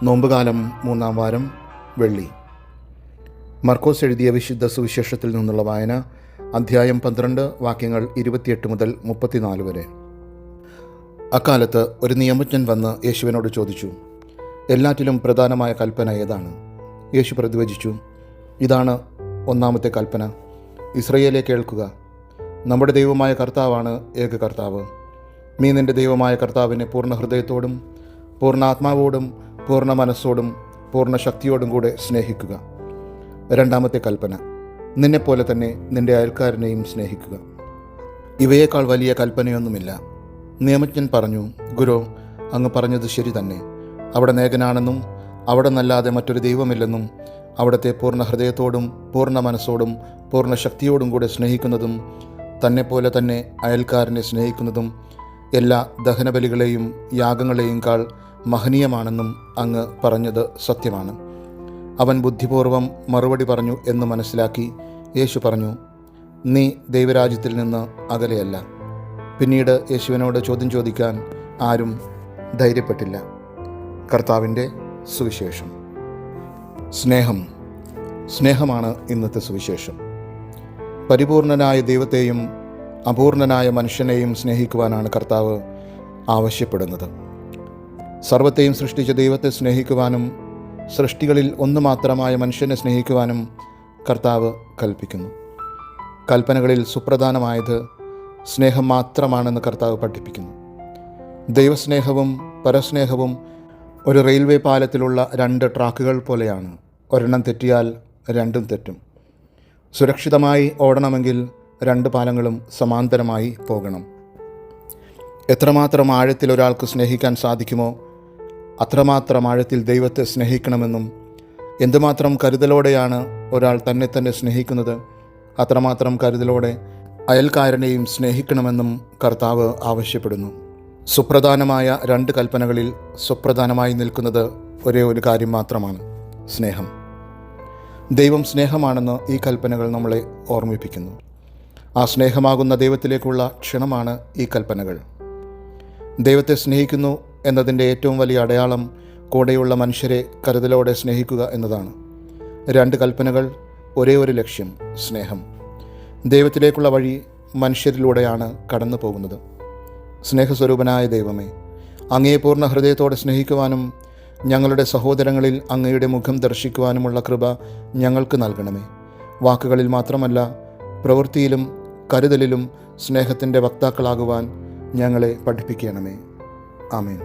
നോമ്പുകാലം 3-ാം വാരം വെള്ളി. മർക്കോസ് എഴുതിയ വിശുദ്ധ സുവിശേഷത്തിൽ നിന്നുള്ള വായന. അധ്യായം 12, വാക്യങ്ങൾ 28 മുതൽ 34 വരെ. അക്കാലത്ത് ഒരു നിയമജ്ഞൻ വന്ന് യേശുവിനോട് ചോദിച്ചു, എല്ലാറ്റിലും പ്രധാനമായ കൽപ്പന ഏതാണ്? യേശു പ്രതിവചിച്ചു, ഇതാണ് ഒന്നാമത്തെ കൽപ്പന. ഇസ്രായേലേ കേൾക്കുക, നമ്മുടെ ദൈവമായ കർത്താവാണ് ഏക കർത്താവ്. നീ നിൻ്റെ ദൈവമായ കർത്താവിനെ പൂർണ്ണ ഹൃദയത്തോടും പൂർണ്ണ ആത്മാവോടും പൂർണ്ണ മനസ്സോടും പൂർണ്ണ ശക്തിയോടും കൂടെ സ്നേഹിക്കുക. രണ്ടാമത്തെ കൽപ്പന, നിന്നെപ്പോലെ തന്നെ നിൻ്റെ അയൽക്കാരനെയും സ്നേഹിക്കുക. ഇവയേക്കാൾ വലിയ കൽപ്പനയൊന്നുമില്ല. നിയമജ്ഞൻ പറഞ്ഞു, ഗുരു, അങ്ങ് പറഞ്ഞത് ശരി തന്നെ. അവിടെ ഏകനാണെന്നും അവിടെ നല്ലാതെ മറ്റൊരു ദൈവമില്ലെന്നും അവിടുത്തെ പൂർണ്ണ ഹൃദയത്തോടും പൂർണ്ണ മനസ്സോടും പൂർണ്ണ ശക്തിയോടും കൂടെ സ്നേഹിക്കുന്നതും തന്നെപ്പോലെ തന്നെ അയൽക്കാരനെ സ്നേഹിക്കുന്നതും എല്ലാ ദഹനബലികളെയും യാഗങ്ങളെയും കാൾ മഹനീയമാണെന്നും അങ്ങ് പറഞ്ഞത് സത്യമാണ്. അവൻ ബുദ്ധിപൂർവം മറുപടി പറഞ്ഞു എന്ന് മനസ്സിലാക്കി യേശു പറഞ്ഞു, നീ ദൈവരാജ്യത്തിൽ നിന്ന് അകലെയല്ല. പിന്നീട് യേശുവിനോട് ചോദ്യം ചോദിക്കാൻ ആരും ധൈര്യപ്പെട്ടില്ല. കർത്താവിൻ്റെ സുവിശേഷം. സ്നേഹമാണ് ഇന്നത്തെ സുവിശേഷം. പരിപൂർണനായ ദൈവത്തെയും അപൂർണനായ മനുഷ്യനെയും സ്നേഹിക്കുവാനാണ് കർത്താവ് ആവശ്യപ്പെടുന്നത്. സർവത്തെയും സൃഷ്ടിച്ച ദൈവത്തെ സ്നേഹിക്കുവാനും സൃഷ്ടികളിൽ ഒന്ന് മാത്രമായ മനുഷ്യനെ സ്നേഹിക്കുവാനും കർത്താവ് കൽപ്പിക്കുന്നു. കൽപ്പനകളിൽ സുപ്രധാനമായത് സ്നേഹം മാത്രമാണെന്ന് കർത്താവ് പഠിപ്പിക്കുന്നു. ദൈവസ്നേഹവും പരസ്നേഹവും ഒരു റെയിൽവേ പാലത്തിലുള്ള 2 ട്രാക്കുകൾ പോലെയാണ്. ഒരെണ്ണം തെറ്റിയാൽ രണ്ടും തെറ്റും. സുരക്ഷിതമായി ഓടണമെങ്കിൽ 2 പാലങ്ങളും സമാന്തരമായി പോകണം. എത്രമാത്രം ആഴത്തിൽ ഒരാൾക്ക് സ്നേഹിക്കാൻ സാധിക്കുമോ അത്രമാത്രം ആഴത്തിൽ ദൈവത്തെ സ്നേഹിക്കണമെന്നും എന്തുമാത്രം കരുതലോടെയാണ് ഒരാൾ തന്നെ സ്നേഹിക്കുന്നത് അത്രമാത്രം കരുതലോടെ അയൽക്കാരനെയും സ്നേഹിക്കണമെന്നും കർത്താവ് ആവശ്യപ്പെടുന്നു. സുപ്രധാനമായ 2 കൽപ്പനകളിൽ സുപ്രധാനമായി നിൽക്കുന്നത് ഒരേ ഒരു കാര്യം മാത്രമാണ്, സ്നേഹം. ദൈവം സ്നേഹമാണെന്ന് ഈ കൽപ്പനകൾ നമ്മളെ ഓർമ്മിപ്പിക്കുന്നു. ആ സ്നേഹമാകുന്ന ദൈവത്തിലേക്കുള്ള ക്ഷണമാണ് ഈ കൽപ്പനകൾ. ദൈവത്തെ സ്നേഹിക്കുന്നു എന്നതിൻ്റെ ഏറ്റവും വലിയ അടയാളം കൂടെയുള്ള മനുഷ്യരെ കരുതലോടെ സ്നേഹിക്കുക എന്നതാണ്. 2 കൽപ്പനകൾ, ഒരേ ഒരു ലക്ഷ്യം, സ്നേഹം. ദൈവത്തിലേക്കുള്ള വഴി മനുഷ്യരിലൂടെയാണ് കടന്നു പോകുന്നത്. സ്നേഹസ്വരൂപനായ ദൈവമേ, അങ്ങയെ പൂർണ്ണ ഹൃദയത്തോടെ സ്നേഹിക്കുവാനും ഞങ്ങളുടെ സഹോദരങ്ങളിൽ അങ്ങയുടെ മുഖം ദർശിക്കുവാനുമുള്ള കൃപ ഞങ്ങൾക്ക് നൽകണമേ. വാക്കുകളിൽ മാത്രമല്ല, പ്രവൃത്തിയിലും കരുതലിലും സ്നേഹത്തിൻ്റെ വക്താക്കളാകുവാൻ ഞങ്ങളെ പഠിപ്പിക്കണമേ. ആമേൻ.